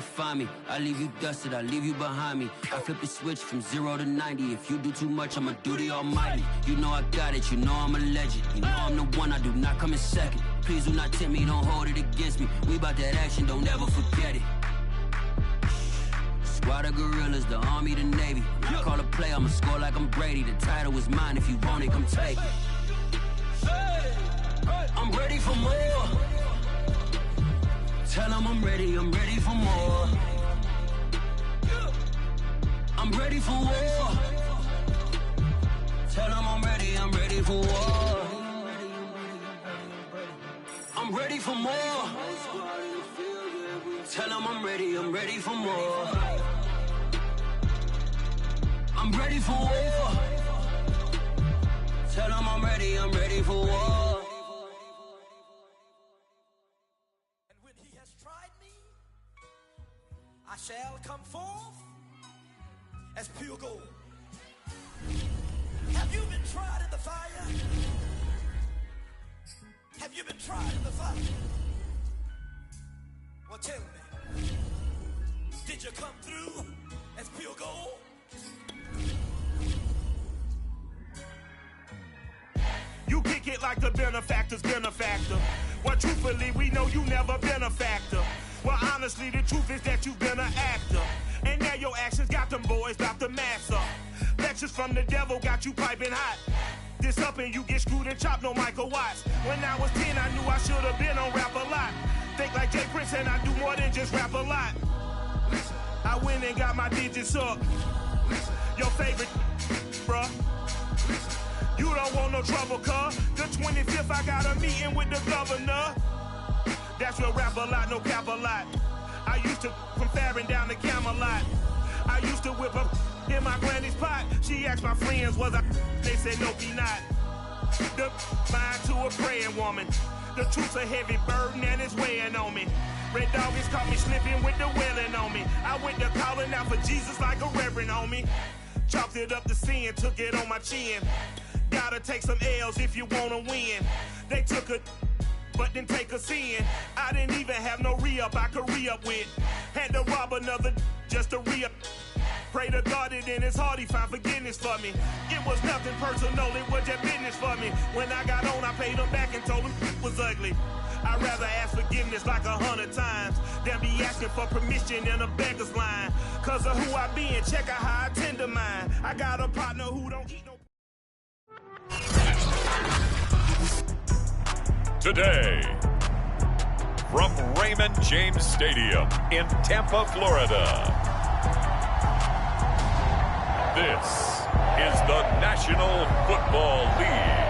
find me. I leave you dusted, I leave you behind me. I flip the switch from 0 to 90. If you do too much, I'ma do the almighty. You know I got it, you know I'm a legend. You know I'm the one, I do not come in second. Please do not tempt me, don't hold it against me. We bout that action, don't ever forget it. Squad of gorillas, the army, the navy. When I call a play, I'ma score like I'm Brady. The title is mine, if you want it, come take it. I'm ready for more. Tell them I'm ready for more. I'm ready for war. Tell them I'm ready for war. I'm ready for more. Tell them I'm ready for more. I'm ready for war. Tell them I'm ready for war. And when he has tried me, I shall come forth as pure gold. Have you been tried in the fire? Have you been tried in the fire? Well, tell me, did you come through as pure gold? You kick it like the benefactor's benefactor. Well, truthfully, we know you never been a factor. Well, honestly, the truth is that you've been an actor. And now your actions got them boys about to mass up. Lectures from the devil got you piping hot. This up and you get screwed and chopped, no Michael Watts. When I was 10, I knew I should have been on rap a lot. Think like Jay Prince and I do more than just rap a lot. I went and got my digits up. Your favorite, bruh. You don't want no trouble, cuz. The 25th, I got a meeting with the governor. That's real rap a lot, no cap a lot. I used to from Farron down to Camelot. I used to whip up in my granny's pot. She asked my friends, was I? They said, no, be not. The mind to a praying woman. The truth's a heavy burden and it's weighing on me. Red doggies caught me slipping with the wailing on me. I went to calling out for Jesus like a reverend on me. Chalked it up to sin, took it on my chin. Gotta take some L's if you wanna win. They took a but didn't take a sin. I didn't even have no re-up I could re-up with. Had to rob another just to re-up. Pray to God that in his heart he found forgiveness for me. It was nothing personal, it was just business for me. When I got on, I paid him back and told him it was ugly. I'd rather ask forgiveness like 100 times than be asking for permission in a beggar's line. Cause of who I be and check out how I tend to mine. I got a partner who don't eat no... Today, from Raymond James Stadium in Tampa, Florida, this is the National Football League.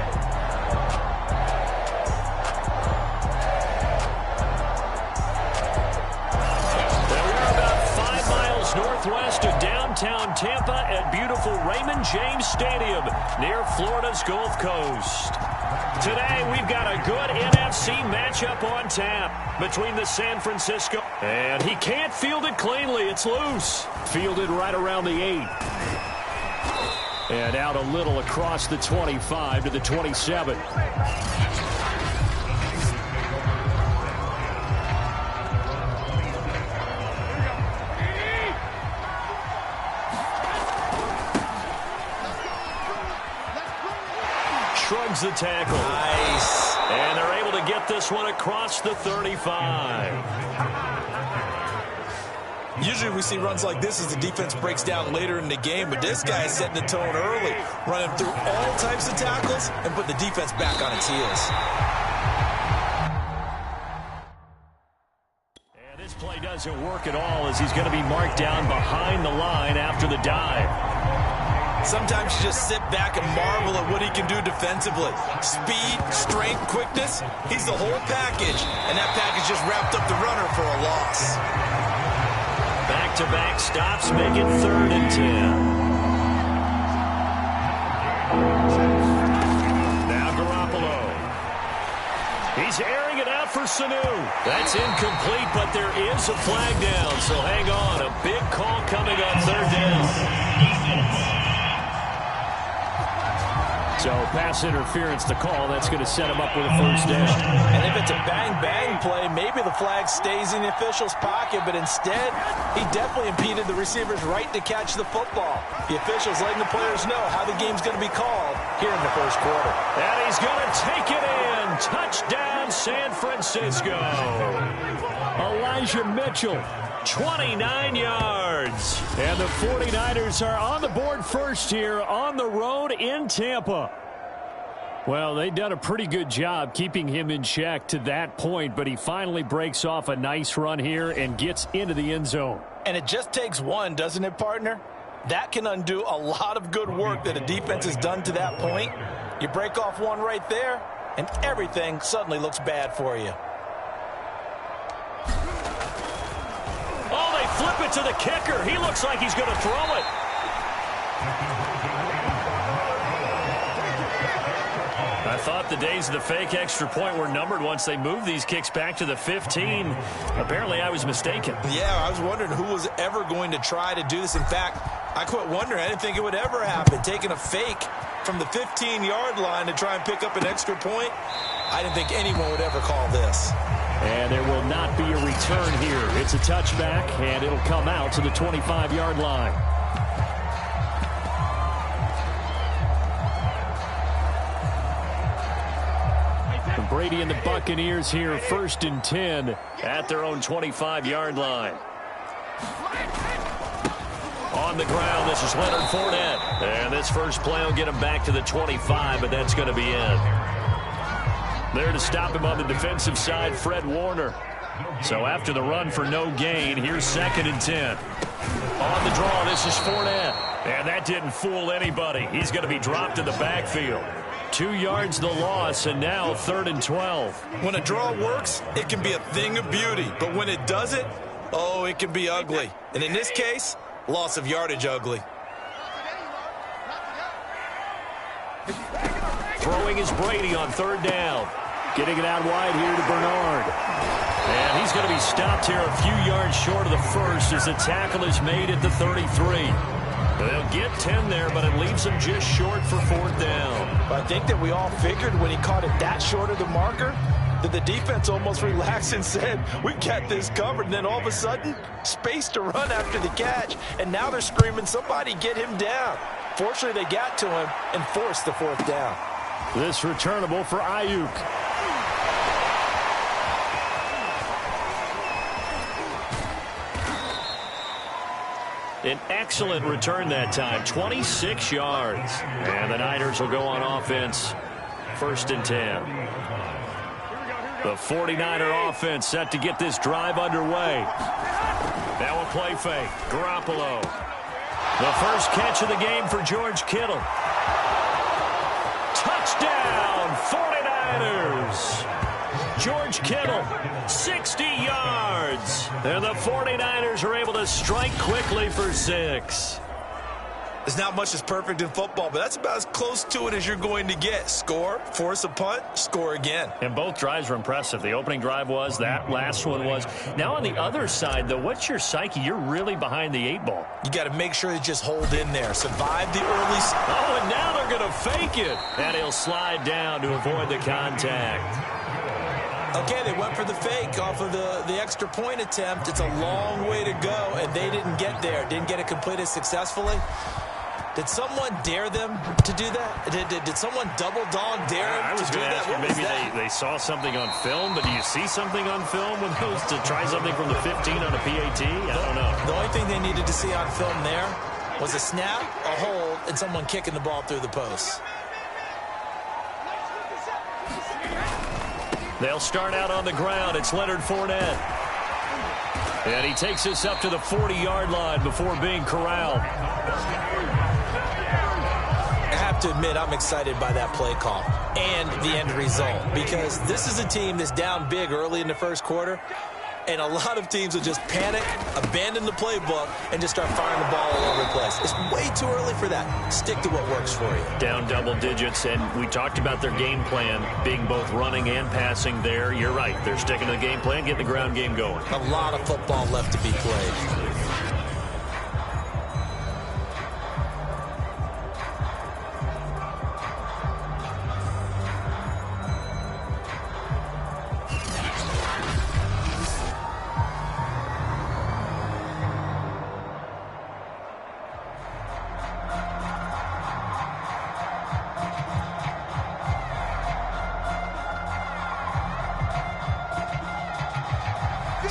We're about 5 miles northwest of downtown Tampa at beautiful Raymond James Stadium near Florida's Gulf Coast. Today, we've got a good NFC matchup on tap between the San Francisco. And he can't field it cleanly. It's loose. Fielded right around the 8. And out a little across the 25 to the 27. Shrugs the tackle. Nice. And they're able to get this one across the 35. Usually we see runs like this as the defense breaks down later in the game, but this guy is setting the tone early, running through all types of tackles and putting the defense back on its heels. And this play doesn't work at all as he's going to be marked down behind the line after the dive. Sometimes you just sit back and marvel at what he can do defensively. Speed, strength, quickness, he's the whole package, and that package just wrapped up the runner for a loss. Back-to-back stops make it 3rd and 10. Now Garoppolo. He's airing it out for Sanu. That's incomplete, but there is a flag down, so hang on. A big call coming on 3rd down. So pass interference to call. That's going to set him up with a first down. And if it's a bang-bang play, maybe the flag stays in the official's pocket, but instead, he definitely impeded the receiver's right to catch the football. The official's letting the players know how the game's going to be called here in the first quarter. And he's going to take it in. Touchdown, San Francisco. Elijah Mitchell, 29 yards. And the 49ers are on the board first here on the road in Tampa. Well, they've done a pretty good job keeping him in check to that point, but he finally breaks off a nice run here and gets into the end zone. And it just takes one, doesn't it, partner? That can undo a lot of good work that a defense has done to that point. You break off one right there, and everything suddenly looks bad for you. Oh, they flip it to the kicker. He looks like he's going to throw it. I thought the days of the fake extra point were numbered once they moved these kicks back to the 15. Apparently, I was mistaken. Yeah, I was wondering who was ever going to try to do this. In fact, I quit wondering. I didn't think it would ever happen. Taking a fake from the 15-yard line to try and pick up an extra point, I didn't think anyone would ever call this. And there will not be a return here. It's a touchback, and it'll come out to the 25-yard line. Brady and the Buccaneers here, 1st and 10 at their own 25-yard line. On the ground, this is Leonard Fournette. And this first play will get him back to the 25, but that's going to be it. There to stop him on the defensive side, Fred Warner. So after the run for no gain, here's 2nd and 10. On the draw, this is Fournette. And that didn't fool anybody. He's going to be dropped in the backfield. 2 yards the loss, and now 3rd and 12. When a draw works, it can be a thing of beauty. But when it doesn't, oh, it can be ugly. And in this case, loss of yardage ugly. Throwing is Brady on 3rd down. Getting it out wide here to Bernard. And he's going to be stopped here a few yards short of the first as the tackle is made at the 33. They'll get 10 there, but it leaves them just short for 4th down. I think that we all figured when he caught it that short of the marker that the defense almost relaxed and said, we got this covered. And then all of a sudden, space to run after the catch. And now they're screaming, somebody get him down. Fortunately, they got to him and forced the 4th down. This returnable for Ayuk. An excellent return that time, 26 yards. And the Niners will go on offense, 1st and 10. The 49er offense set to get this drive underway. Now a play fake, Garoppolo. The first catch of the game for George Kittle. Touchdown, 49ers. George Kittle, 60 yards. And the 49ers are able to strike quickly for 6. There's not much that's perfect in football, but that's about as close to it as you're going to get. Score, force a punt, score again. And both drives were impressive. The opening drive was, that last one was. Now on the other side, though, what's your psyche? You're really behind the 8 ball. You got to make sure you just hold in there. Survive the early... Oh, and now they're going to fake it. And he'll slide down to avoid the contact. Okay, they went for the fake off of the extra point attempt. It's a long way to go, and they didn't get there. Didn't get it completed successfully. Did someone dare them to do that? Did someone double dog dare them to do that? Maybe they saw something on film, but do you see something on film when those to try something from the 15 on a PAT? I don't know. The only thing they needed to see on film there was a snap, a hold, and someone kicking the ball through the post. They'll start out on the ground. It's Leonard Fournette. And he takes us up to the 40-yard line before being corralled. I have to admit, I'm excited by that play call and the end result, because this is a team that's down big early in the first quarter, and a lot of teams will just panic, abandon the playbook, and just start firing the ball all over the place. It's way too early for that. Stick to what works for you. Down double digits, and we talked about their game plan being both running and passing there. You're right. They're sticking to the game plan, getting the ground game going. A lot of football left to be played.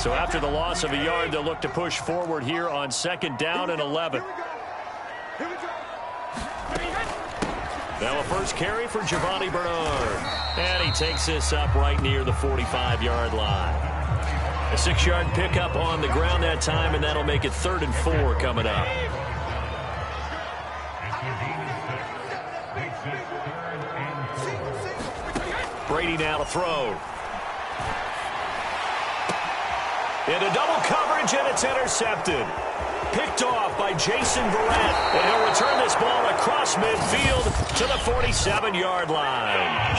So after the loss of a yard, they'll look to push forward here on 2nd down and 11. Now a first carry for Giovanni Bernard. And he takes this up right near the 45-yard line. A 6-yard pickup on the ground that time, and that'll make it 3rd and 4 coming up. Brady now to throw. Into double coverage, and it's intercepted. Picked off by Jason Verrett, and he'll return this ball across midfield to the 47-yard line.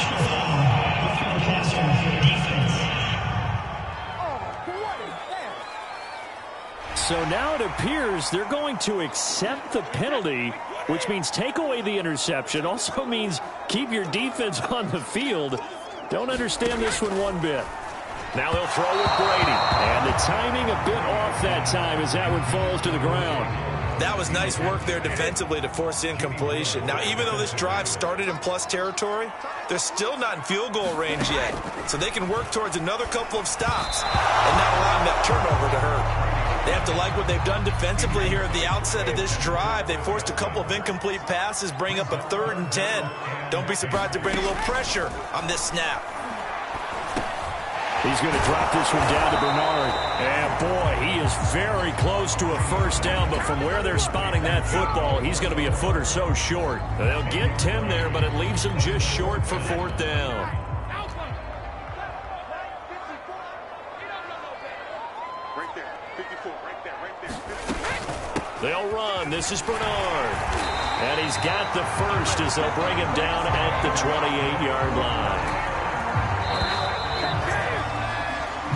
So now it appears they're going to accept the penalty, which means take away the interception. Also means keep your defense on the field. Don't understand this one bit. Now they'll throw with Brady. And the timing a bit off that time as that one falls to the ground. That was nice work there defensively to force incompletion. Now, even though this drive started in plus territory, they're still not in field goal range yet. So they can work towards another couple of stops and not allowing that turnover to hurt. They have to like what they've done defensively here at the outset of this drive. They forced a couple of incomplete passes, bring up a 3rd and 10. Don't be surprised to bring a little pressure on this snap. He's going to drop this one down to Bernard. And, boy, he is very close to a first down. But from where they're spotting that football, he's going to be a foot or so short. They'll get 10 there, but it leaves him just short for 4th down. They'll run. This is Bernard. And he's got the first as they'll bring him down at the 28-yard line.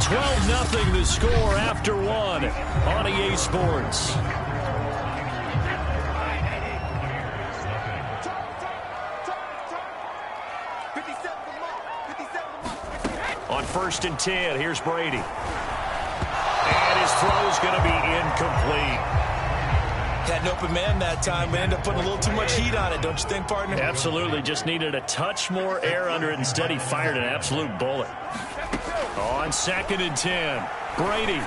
12-0 the score after 1 on EA Sports. On 1st and 10, here's Brady. And his throw's going to be incomplete. Had an open man that time, but ended up putting a little too much heat on it, don't you think, partner? Absolutely. Just needed a touch more air under it. Instead, he fired an absolute bullet. On 2nd and 10, Brady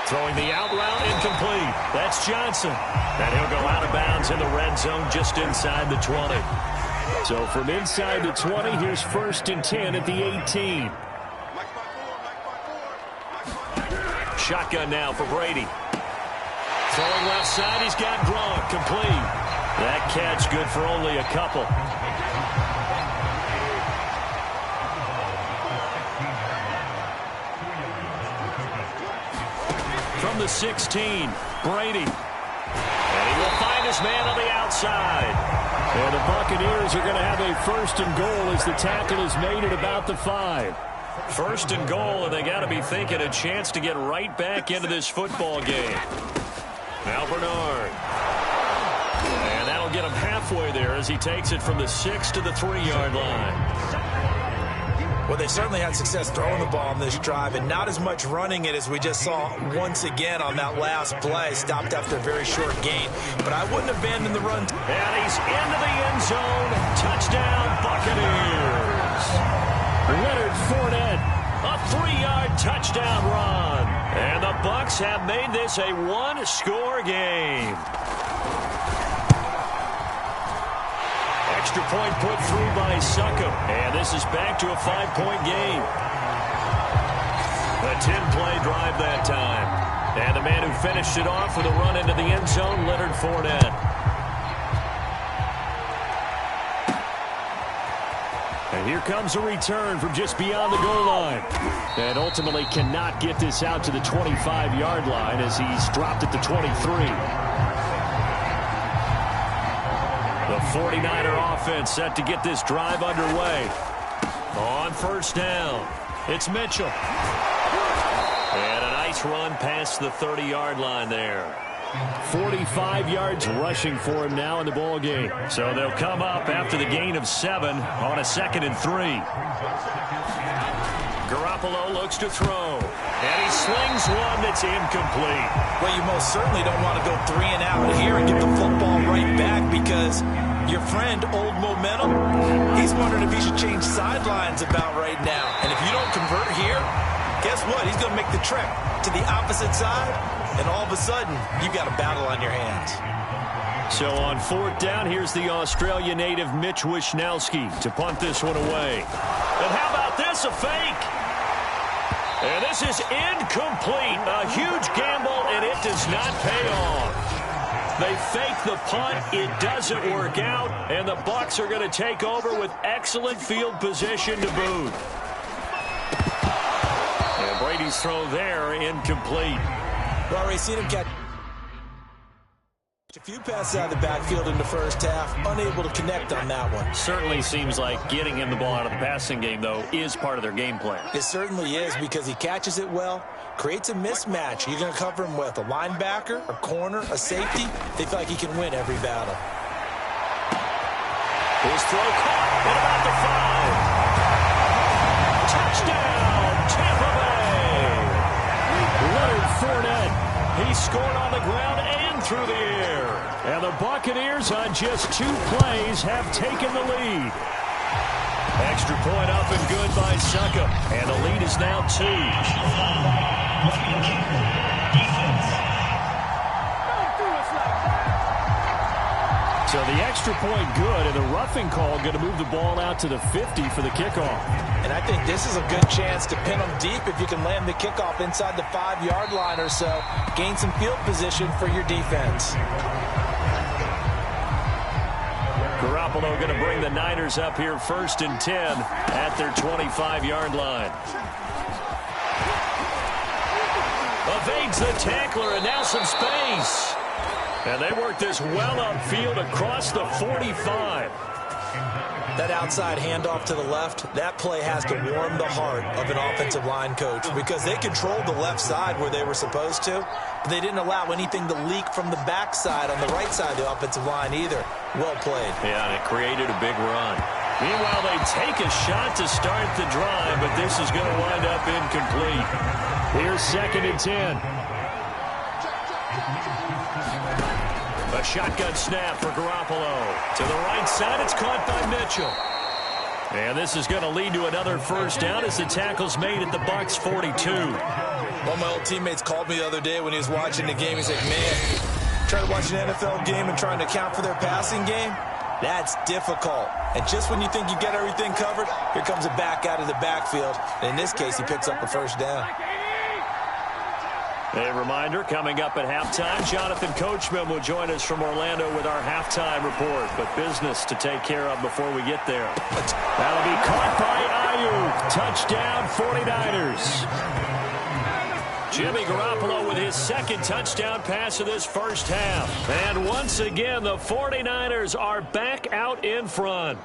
throwing the out route incomplete. That's Johnson. And he'll go out of bounds in the red zone just inside the 20. So from inside the 20, here's 1st and 10 at the 18. Shotgun now for Brady. Throwing left side, he's got Gronk complete. That catch good for only a couple. From the 16, Brady. And he will find his man on the outside. And the Buccaneers are going to have a 1st and goal as the tackle is made at about the 5. 1st and goal, and they got to be thinking a chance to get right back into this football game. Now Bernard. And that'll get him halfway there as he takes it from the 6 to the 3-yard line. Well, they certainly had success throwing the ball on this drive and not as much running it as we just saw once again on that last play. Stopped after a very short gain. But I wouldn't abandon the run. And he's into the end zone. Touchdown, Buccaneers. Leonard Fournette, a 3-yard touchdown run. And the Bucs have made this a 1-score game. Extra point put through by Succop. And this is back to a 5-point game. A 10-play drive that time. And the man who finished it off with a run into the end zone, Leonard Fournette. And here comes a return from just beyond the goal line. And ultimately cannot get this out to the 25-yard line as he's dropped at the 23. The 49er offense set to get this drive underway. On 1st down, it's Mitchell. And a nice run past the 30-yard line there. 45 yards rushing for him now in the ball game. So they'll come up after the gain of 7 on a 2nd and 3. Garoppolo looks to throw. And he slings one that's incomplete. Well, you most certainly don't want to go 3 and out here and get the football right back because your friend, Old Momentum, he's wondering if he should change sidelines about right now. And if you don't convert here, guess what? He's going to make the trek to the opposite side, and all of a sudden, you've got a battle on your hands. So on fourth down, here's the Australia native Mitch Wishnowsky to punt this one away. And how about this, a fake? And this is incomplete. A huge gamble, and it does not pay off. They fake the punt. It doesn't work out, and the Bucs are going to take over with excellent field position to boot. And Brady's throw there, incomplete. Well, already seen him catch a few passes out of the backfield in the first half, unable to connect on that one. Certainly seems like getting him the ball out of the passing game, though, is part of their game plan. It certainly is, because he catches it well, creates a mismatch. You're going to cover him with a linebacker, a corner, a safety. They feel like he can win every battle. His throw caught at about the 5. Touchdown, Tampa Bay! Leonard Fournette. He scored on the ground and through the air. And the Buccaneers, on just 2 plays, have taken the lead. Extra point up and good by Suckup. And the lead is now 2. So the extra point good, and the roughing call going to move the ball out to the 50 for the kickoff. And I think this is a good chance to pin them deep if you can land the kickoff inside the 5-yard line or so. Gain some field position for your defense. Garoppolo going to bring the Niners up here 1st and 10 at their 25-yard line. Evades the tackler, and now some space. And they work this well upfield across the 45. That outside handoff to the left, that play has to warm the heart of an offensive line coach, because they controlled the left side where they were supposed to, but they didn't allow anything to leak from the backside on the right side of the offensive line either. Well played. Yeah, and it created a big run. Meanwhile, they take a shot to start the drive, but this is going to wind up incomplete. Here's 2nd and 10. A shotgun snap for Garoppolo. To the right side, it's caught by Mitchell. And this is going to lead to another first down as the tackle's made at the Bucs 42. One of my old teammates called me the other day when he was watching the game. He's like, man, trying to watch an NFL game and trying to account for their passing game, that's difficult. And just when you think you get everything covered, here comes a back out of the backfield. And in this case, he picks up a first down. A reminder, coming up at halftime, Jonathan Coachman will join us from Orlando with our halftime report. But business to take care of before we get there. That'll be caught by Ayuk. Touchdown, 49ers. Jimmy Garoppolo with his 2nd touchdown pass of this first half. And once again, the 49ers are back out in front.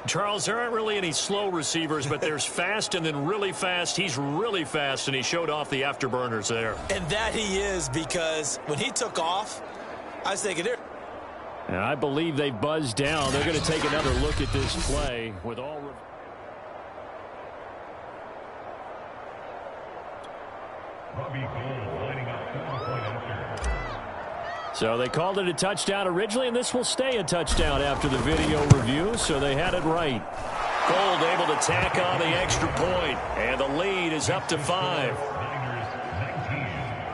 Charles, there aren't really any slow receivers, but there's fast and then really fast. He's really fast, and he showed off the afterburners there. And that he is, because when he took off, I was thinking, and I believe they buzzed down. They're going to take another look at this play with all. So they called it a touchdown originally, and this will stay a touchdown after the video review, so they had it right. Gold able to tack on the extra point, and the lead is up to 5.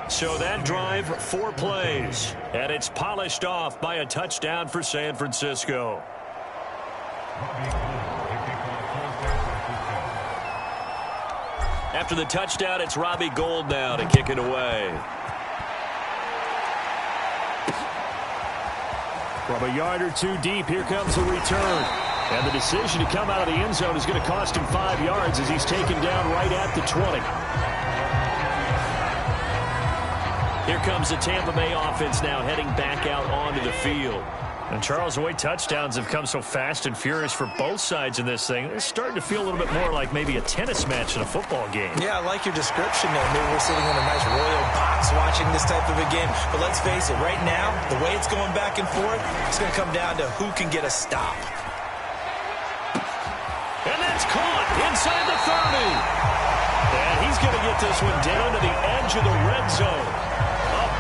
So that drive, 4 plays, and it's polished off by a touchdown for San Francisco. After the touchdown, it's Robbie Gould now to kick it away. From a yard or 2 deep, here comes the return. And the decision to come out of the end zone is going to cost him 5 yards as he's taken down right at the 20. Here comes the Tampa Bay offense now heading back out onto the field. And Charles, the way touchdowns have come so fast and furious for both sides in this thing, it's starting to feel a little bit more like maybe a tennis match in a football game. Yeah, I like your description there. Maybe we're sitting in a nice royal box watching this type of a game. But let's face it, right now, the way it's going back and forth, it's going to come down to who can get a stop. And that's caught inside the 30. And he's going to get this one down to the edge of the red zone.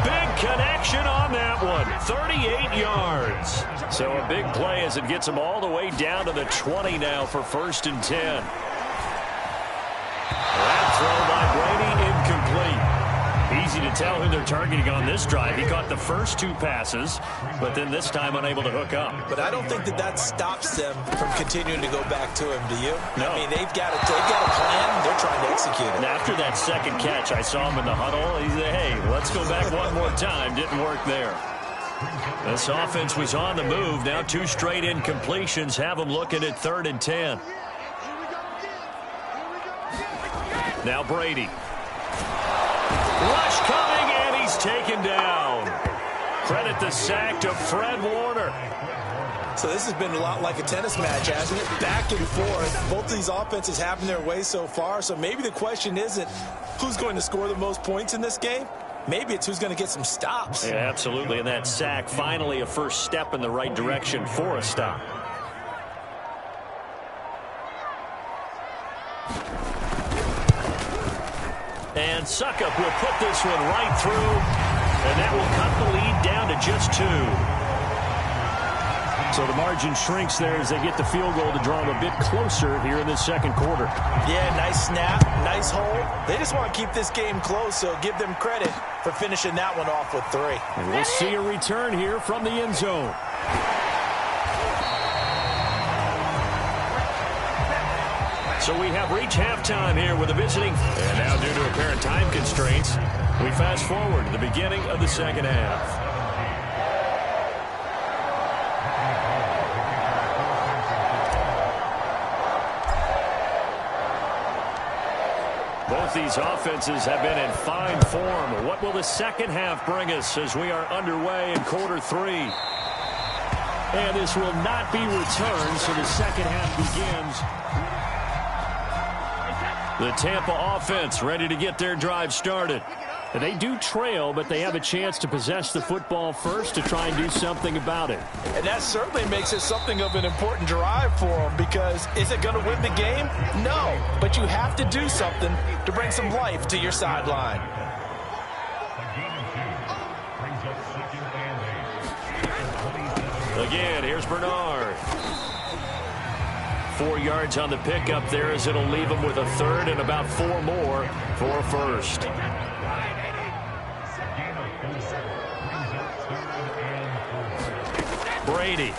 Big connection on that one. 38 yards. So a big play as it gets him all the way down to the 20 now for 1st and 10. That throw easy to tell who they're targeting on this drive. He caught the first 2 passes, but then this time unable to hook up. But I don't think that stops them from continuing to go back to him, do you? No. I mean, they've got a plan. They're trying to execute it. And after that second catch, I saw him in the huddle. He said, hey, let's go back one more time. Didn't work there. This offense was on the move. Now 2 straight incompletions have them looking at 3rd and 10. Now Brady. Rush coming, and he's taken down. Credit the sack to Fred Warner. So this has been a lot like a tennis match, hasn't it? Back and forth. Both of these offenses having their way so far. So maybe the question isn't who's going to score the most points in this game. Maybe it's who's going to get some stops. Yeah, absolutely. And that sack, finally a first step in the right direction for a stop. And Suckup will put this one right through, and that will cut the lead down to just 2. So the margin shrinks there as they get the field goal to draw them a bit closer here in the second quarter. Yeah, nice snap, nice hold. They just want to keep this game close, so give them credit for finishing that one off with 3. And we'll see a return here from the end zone. So we have reached halftime here with the visiting. And now due to apparent time constraints, we fast forward to the beginning of the second half. Both these offenses have been in fine form. What will the second half bring us as we are underway in quarter 3? And this will not be returned, so the second half begins. The Tampa offense ready to get their drive started. And they do trail, but they have a chance to possess the football first to try and do something about it. And that certainly makes it something of an important drive for them, because is it going to win the game? No, but you have to do something to bring some life to your sideline. Again, here's Bernard. 4 yards on the pickup there, as it'll leave them with a 3rd and about 4 more for a first. Brady.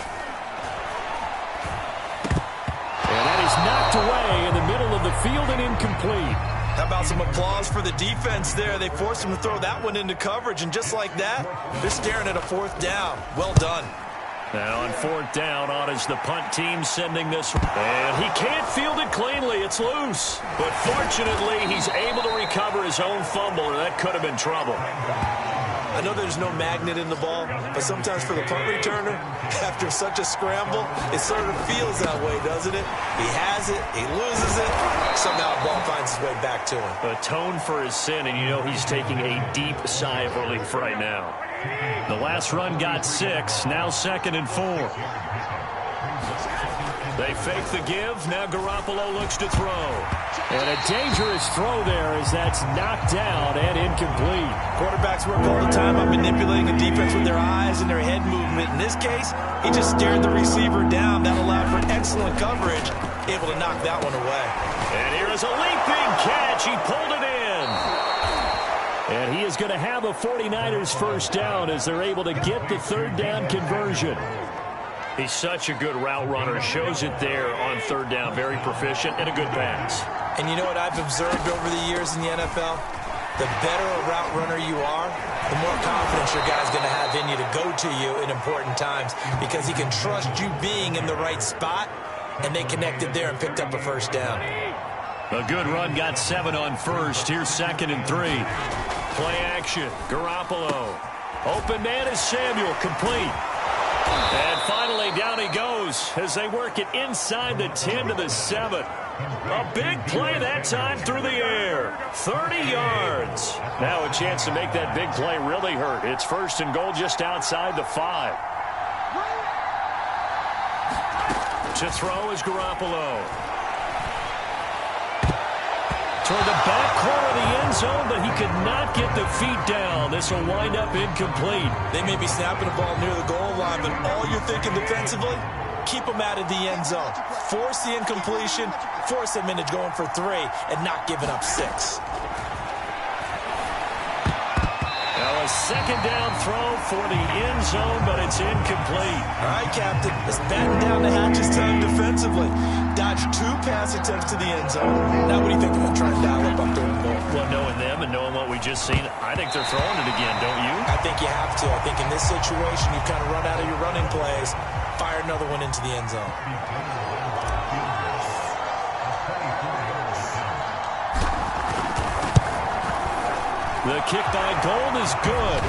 And that is knocked away in the middle of the field and incomplete. How about some applause for the defense there? They forced him to throw that one into coverage, and just like that, they're staring at a 4th down. Well done. Now on 4th down, on is the punt team sending this. And he can't field it cleanly. It's loose. But fortunately, he's able to recover his own fumble, or that could have been trouble. I know there's no magnet in the ball, but sometimes for the punt returner, after such a scramble, it sort of feels that way, doesn't it? He has it, he loses it, somehow the ball finds its way back to him. Atone for his sin, and you know he's taking a deep sigh of relief right now. The last run got 6, now 2nd and 4. They fake the give. Now Garoppolo looks to throw. And a dangerous throw there as that's knocked down and incomplete. Quarterbacks work all the time on manipulating the defense with their eyes and their head movement. In this case, he just stared the receiver down. That allowed for excellent coverage, able to knock that one away. And here is a leaping catch. He pulled it in. And he is going to have a 49ers first down as they're able to get the 3rd down conversion. He's such a good route runner. Shows it there on 3rd down. Very proficient and a good pass. And you know what I've observed over the years in the NFL? The better a route runner you are, the more confidence your guy's going to have in you to go to you in important times, because he can trust you being in the right spot, and they connected there and picked up a first down. A good run, got 7 on first. Here's 2nd and 3. Play action. Garoppolo. Open man is Samuel. Complete. And finally, down he goes as they work it inside the 10 to the 7. A big play that time through the air. 30 yards. Now a chance to make that big play really hurt. It's 1st and goal just outside the 5. To throw is Garoppolo. Toward the back corner of the end zone, but he could not get the feet down. This will wind up incomplete. They may be snapping the ball near the goal line, but all you're thinking defensively, keep them out of the end zone. Force the incompletion, force them into going for 3, and not giving up 6. A second down throw for the end zone, but it's incomplete. All right, Captain. Let's batten down the hatches time defensively. Dodged 2 pass attempts to the end zone. Now what do you think they're going to try and dial up on 3rd and goal? Well, knowing them and knowing what we just seen, I think they're throwing it again, don't you? I think you have to. I think in this situation, you kind of run out of your running plays, fire another one into the end zone. The kick by Gold is good,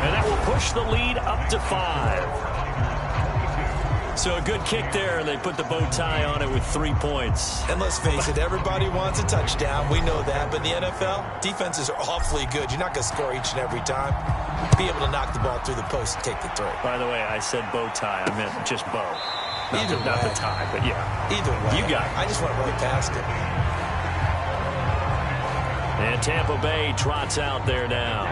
and that will push the lead up to 5. So a good kick there, and they put the bow tie on it with 3 points. And let's face it, everybody wants a touchdown. We know that. But in the NFL, defenses are awfully good. You're not going to score each and every time. Be able to knock the ball through the post and take the throw. By the way, I said bow tie. I meant just bow. Not the tie, but yeah. Either way. You got it. I just went right past it. And Tampa Bay trots out there now.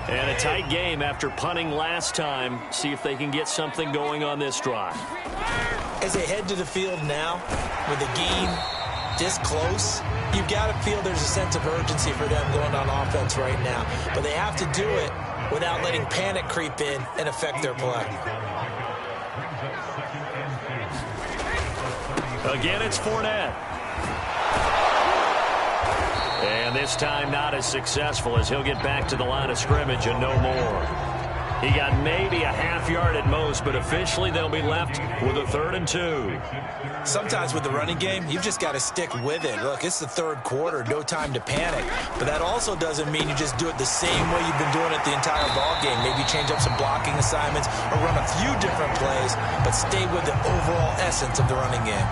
And a tight game after punting last time. See if they can get something going on this drive. As they head to the field now, with the game this close, you've got to feel there's a sense of urgency for them going on offense right now. But they have to do it without letting panic creep in and affect their play. Again, it's Fournette. And this time not as successful as he'll get back to the line of scrimmage and no more. He got maybe a half yard at most, but officially they'll be left with a 3rd and 2. Sometimes with the running game, you've just got to stick with it. Look, it's the 3rd quarter, no time to panic. But that also doesn't mean you just do it the same way you've been doing it the entire ball game. Maybe change up some blocking assignments or run a few different plays, but stay with the overall essence of the running game.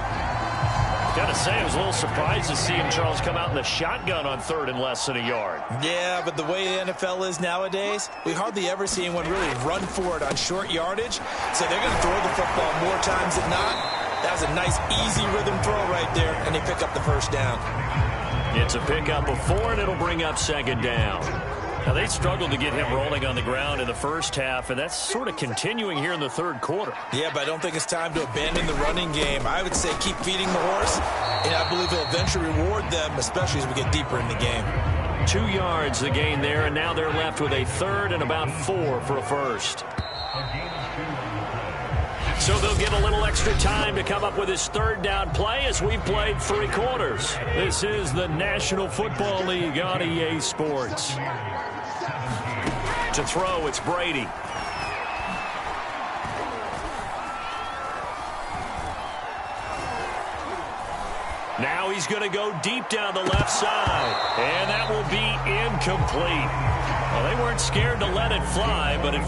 Gotta say, I was a little surprised to see him, Charles, come out in the shotgun on 3rd and less than a yard. Yeah, but the way the NFL is nowadays, we hardly ever see anyone really run for it on short yardage. So they're going to throw the football more times than not. That was a nice, easy rhythm throw right there, and they pick up the 1st down. It's a pickup of 4, and it'll bring up 2nd down. Now, they struggled to get him rolling on the ground in the first half, and that's sort of continuing here in the 3rd quarter. Yeah, but I don't think it's time to abandon the running game. I would say keep feeding the horse, and I believe he'll eventually reward them, especially as we get deeper in the game. 2 yards the gain there, and now they're left with a 3rd and about 4 for a 1st. So they'll get a little extra time to come up with his 3rd down play as we've played 3 quarters. This is the National Football League on EA Sports. To throw, it's Brady. Now he's going to go deep down the left side. And that will be incomplete. Well, they weren't scared to let it fly, but it...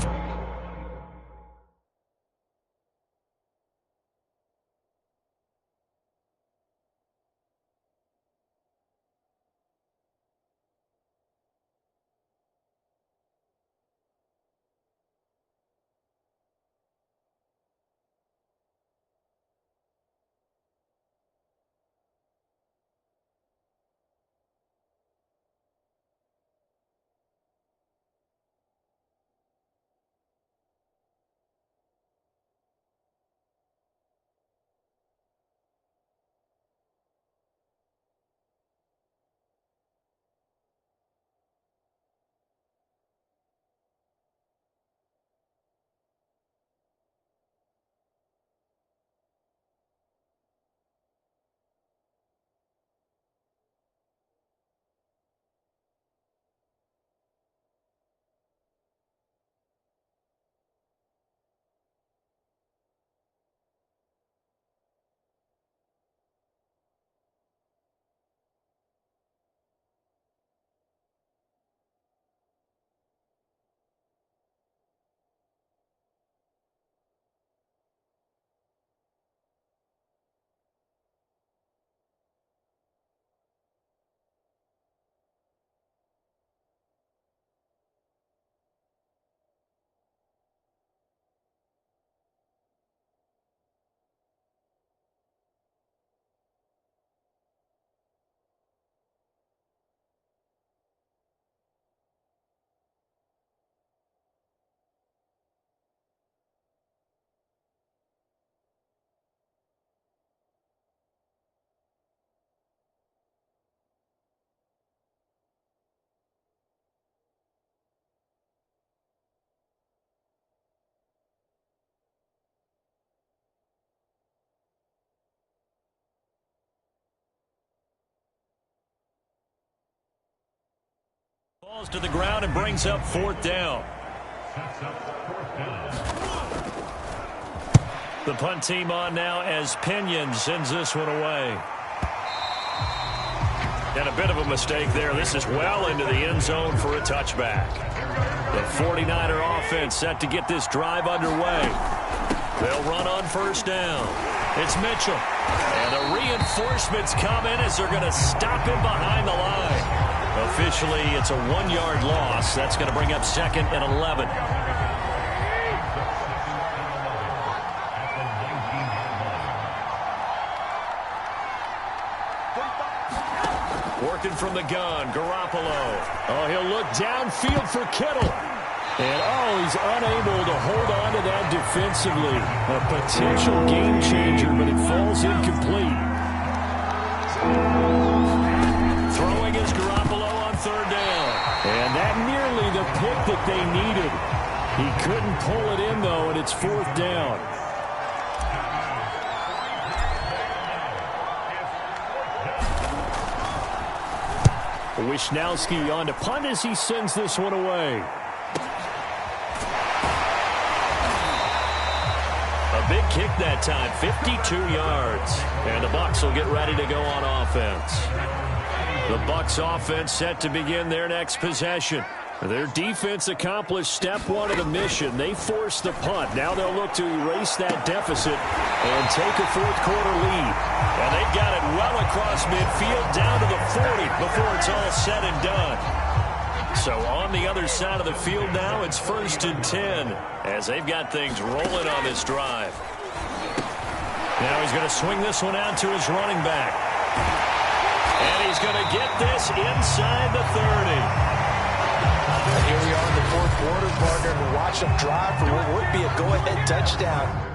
Falls to the ground and brings up 4th down. The punt team on now as Pinion sends this one away. And a bit of a mistake there. This is well into the end zone for a touchback. The 49er offense set to get this drive underway. They'll run on 1st down. It's Mitchell. And the reinforcements come in as they're going to stop him behind the line. Officially, it's a 1-yard loss. That's going to bring up 2nd and 11. Working from the gun, Garoppolo. Oh, he'll look downfield for Kittle. And, he's unable to hold on to that defensively. A potential game changer, but it falls incomplete. Throwing is Garoppolo on 3rd down. And that nearly the pick that they needed. He couldn't pull it in, though, and it's 4th down. Wisnowski on to punt as he sends this one away. A big kick that time, 52 yards. And the Bucs will get ready to go on offense. The Bucs offense set to begin their next possession. Their defense accomplished step 1 of the mission. They forced the punt. Now they'll look to erase that deficit and take a 4th quarter lead. And they've got it well across midfield down to the 40 before it's all said and done. So on the other side of the field now, it's 1st and 10 as they've got things rolling on this drive. Now he's going to swing this one out to his running back. And he's going to get this inside the 30. And here we are in the 4th quarter, partner, to watch them drive for what would be a go-ahead touchdown.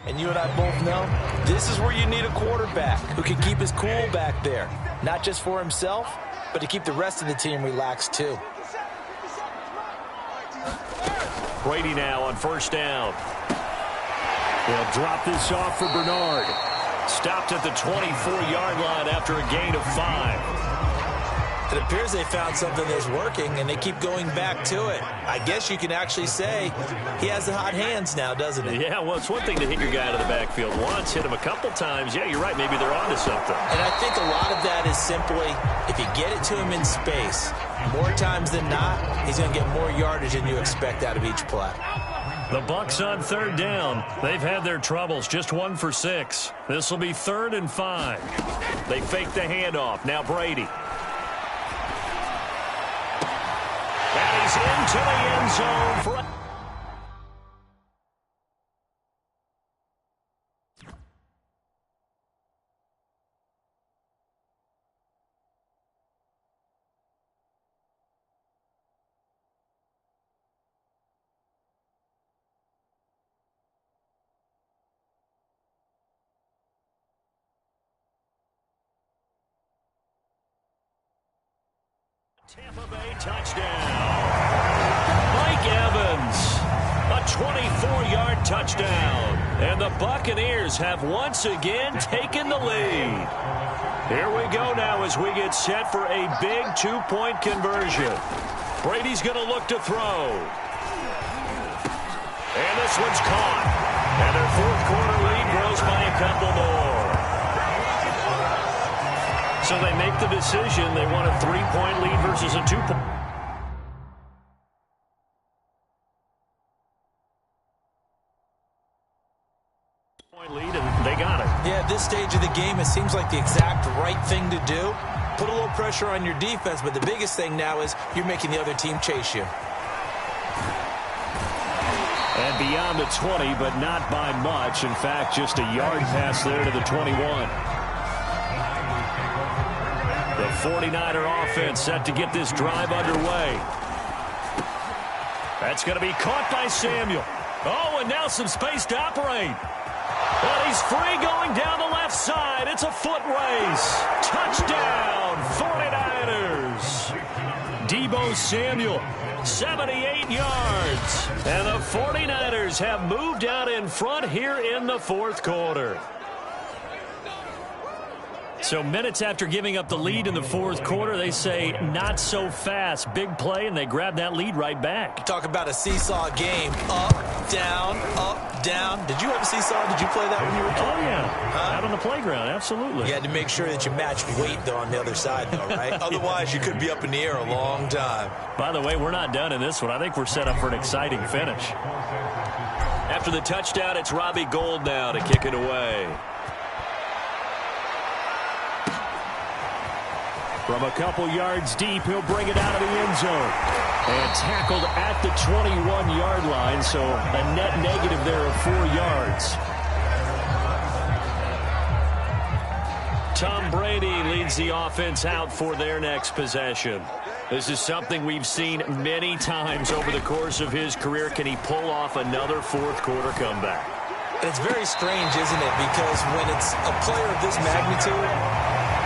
And you and I both know this is where you need a quarterback who can keep his cool back there. Not just for himself, but to keep the rest of the team relaxed too. Brady now on 1st down. They'll drop this off for Bernard. Stopped at the 24-yard line after a gain of 5. It appears they found something that's working, and they keep going back to it. I guess you can actually say he has the hot hands now, doesn't he? Yeah, well, it's one thing to hit your guy out of the backfield once, hit him a couple times. Yeah, you're right. Maybe they're onto something. And I think a lot of that is simply if you get it to him in space, more times than not, he's going to get more yardage than you expect out of each play. The Bucs on 3rd down. They've had their troubles, just 1 for 6. This will be 3rd and 5. They fake the handoff. Now Brady. And he's into the end zone for a Tampa Bay touchdown. Mike Evans, a 24-yard touchdown. And the Buccaneers have once again taken the lead. Here we go now as we get set for a big two-point conversion. Brady's going to look to throw. And this one's caught. And their fourth quarter lead grows by a couple more. So they make the decision. They want a 3-point lead versus a 2-point. Lead, and they got it. Yeah, at this stage of the game, it seems like the exact right thing to do. Put a little pressure on your defense, but the biggest thing now is you're making the other team chase you. And beyond the 20, but not by much. In fact, just a yard pass there to the 21. The 49er offense set to get this drive underway. That's going to be caught by Samuel. Oh, and now some space to operate. But he's free going down the left side. It's a foot race. Touchdown, 49ers. Deebo Samuel, 78 yards. And the 49ers have moved out in front here in the fourth quarter. So minutes after giving up the lead in the fourth quarter, they say not so fast. Big play, and they grab that lead right back. Talk about a seesaw game. Up, down, up, down. Did you have a seesaw? Did you play that when you were a kid? Oh, yeah. Out on the playground, absolutely. You had to make sure that you matched weight, though, on the other side, though, right? Otherwise, you could be up in the air a long time. By the way, we're not done in this one. I think we're set up for an exciting finish. After the touchdown, it's Robbie Gould now to kick it away. From a couple yards deep, he'll bring it out of the end zone. And tackled at the 21-yard line, so a net negative there of 4 yards. Tom Brady leads the offense out for their next possession. This is something we've seen many times over the course of his career. Can he pull off another fourth-quarter comeback? It's very strange, isn't it? Because when it's a player of this magnitude,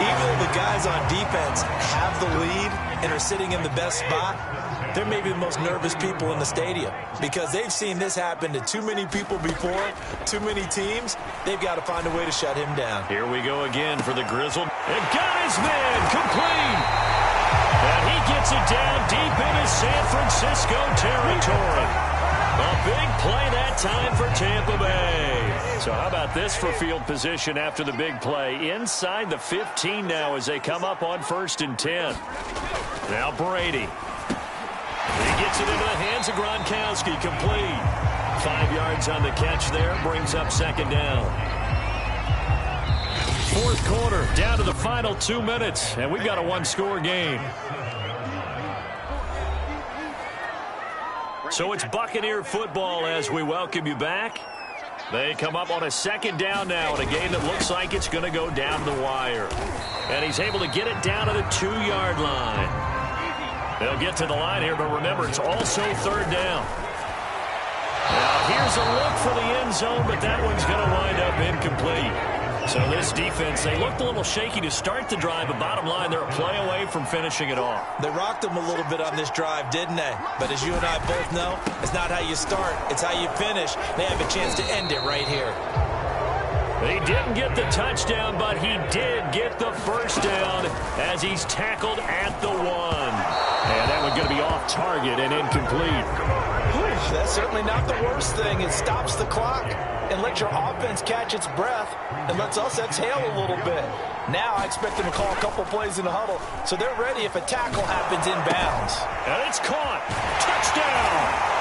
even though the guys on defense have the lead and are sitting in the best spot, they're maybe the most nervous people in the stadium because they've seen this happen to too many people before, too many teams. They've got to find a way to shut him down. Here we go again for the Grizzled. And got his man complete. And he gets it down deep into San Francisco territory. A big play that time for Tampa Bay. So how about this for field position after the big play? Inside the 15 now as they come up on 1st and 10. Now Brady. He gets it into the hands of Gronkowski. Complete. 5 yards on the catch there. Brings up 2nd down. Fourth quarter. Down to the final 2 minutes. And we've got a one-score game. So it's Buccaneer football as we welcome you back. They come up on a 2nd down now in a game that looks like it's going to go down the wire. And he's able to get it down to the 2-yard line. They'll get to the line here, but remember, it's also 3rd down. Now here's a look for the end zone, but that one's going to wind up incomplete. So this defense, they looked a little shaky to start the drive, but bottom line, they're a play away from finishing it off. They rocked them a little bit on this drive, didn't they? But as you and I both know, it's not how you start, it's how you finish. They have a chance to end it right here. He didn't get the touchdown, but he did get the first down as he's tackled at the 1. And that one's going to be off target and incomplete. That's certainly not the worst thing. It stops the clock and lets your offense catch its breath and lets us exhale a little bit. Now I expect them to call a couple plays in the huddle, so they're ready if a tackle happens inbounds. And it's caught. Touchdown!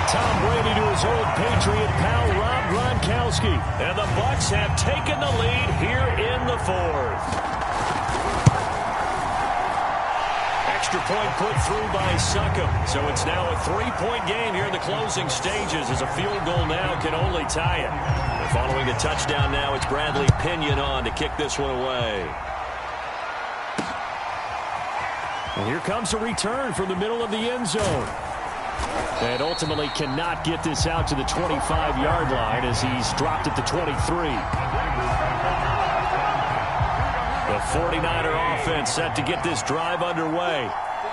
Tom Brady to his old Patriot pal, Rob Gronkowski. And the Bucs have taken the lead here in the 4th. Extra point put through by Succop. So it's now a 3-point game here in the closing stages as a field goal now can only tie it. And following a touchdown now, it's Bradley Pinion on to kick this one away. And here comes a return from the middle of the end zone. And ultimately cannot get this out to the 25-yard line as he's dropped at the 23. The 49er offense set to get this drive underway.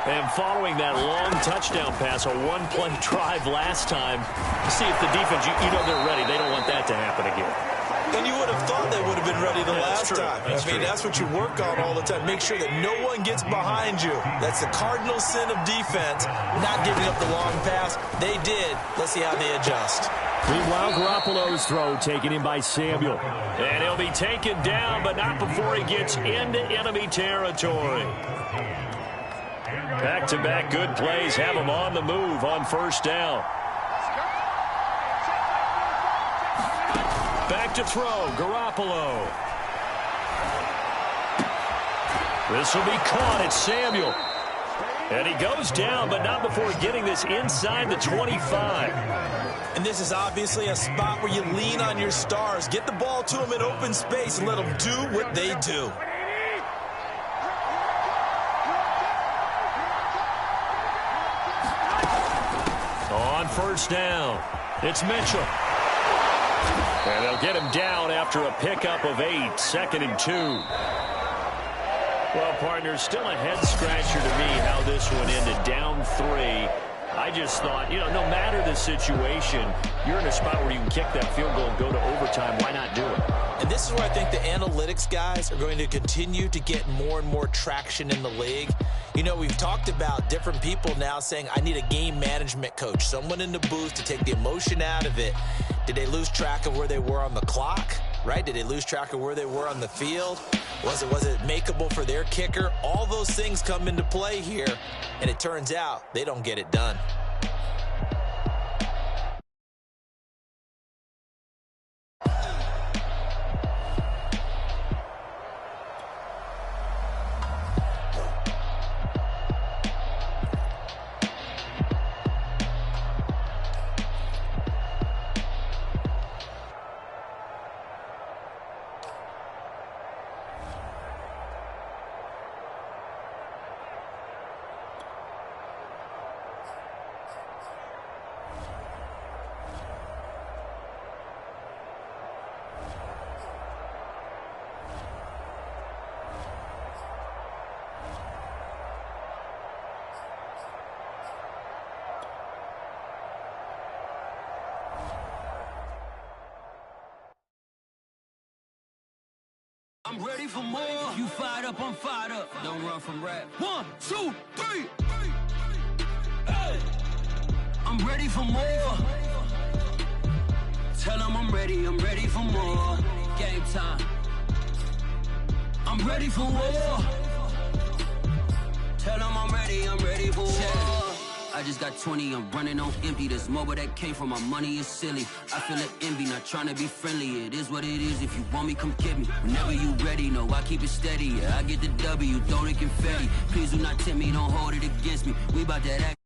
And following that long touchdown pass, a one-play drive last time, see if the defense, you know they're ready. They don't want that to happen again. And you would have thought they would have been ready the last time. I mean, that's what you work on all the time. Make sure that no one gets behind you. That's the cardinal sin of defense, not giving up the long pass. They did. Let's see how they adjust. Meanwhile, Garoppolo's throw taken in by Samuel. And he'll be taken down, but not before he gets into enemy territory. Back-to-back good plays have him on the move on first down. Back to throw, Garoppolo. This will be caught. It's Samuel. And he goes down, but not before getting this inside the 25. And this is obviously a spot where you lean on your stars. Get the ball to them in open space and let them do what they do. On first down, it's Mitchell. And they'll get him down after a pickup of 8, 2nd and 2. Well, partner, still a head-scratcher to me how this one ended, down 3. I just thought, no matter the situation, you're in a spot where you can kick that field goal and go to overtime. Why not do it? And this is where I think the analytics guys are going to continue to get more and more traction in the league. We've talked about different people now saying, I need a game management coach, someone in the booth to take the emotion out of it. Did they lose track of where they were on the clock, right? Did they lose track of where they were on the field? Was it makeable for their kicker? All those things come into play here, and it turns out they don't get it done. I'm ready for more. You fired up, I'm fired up. Don't run from rap. 1, 2, 3. Hey. I'm ready for more. Tell them I'm ready for more. Game time. I'm ready for war. Tell them I'm ready for war. I just got 20, I'm running on empty. This mobile that came from my money is silly. I feel an envy, not trying to be friendly. It is what it is, if you want me, come get me. Whenever you ready, no, I keep it steady. Yeah, I get the W, throw the confetti. Please do not tempt me, don't hold it against me. We bout that act.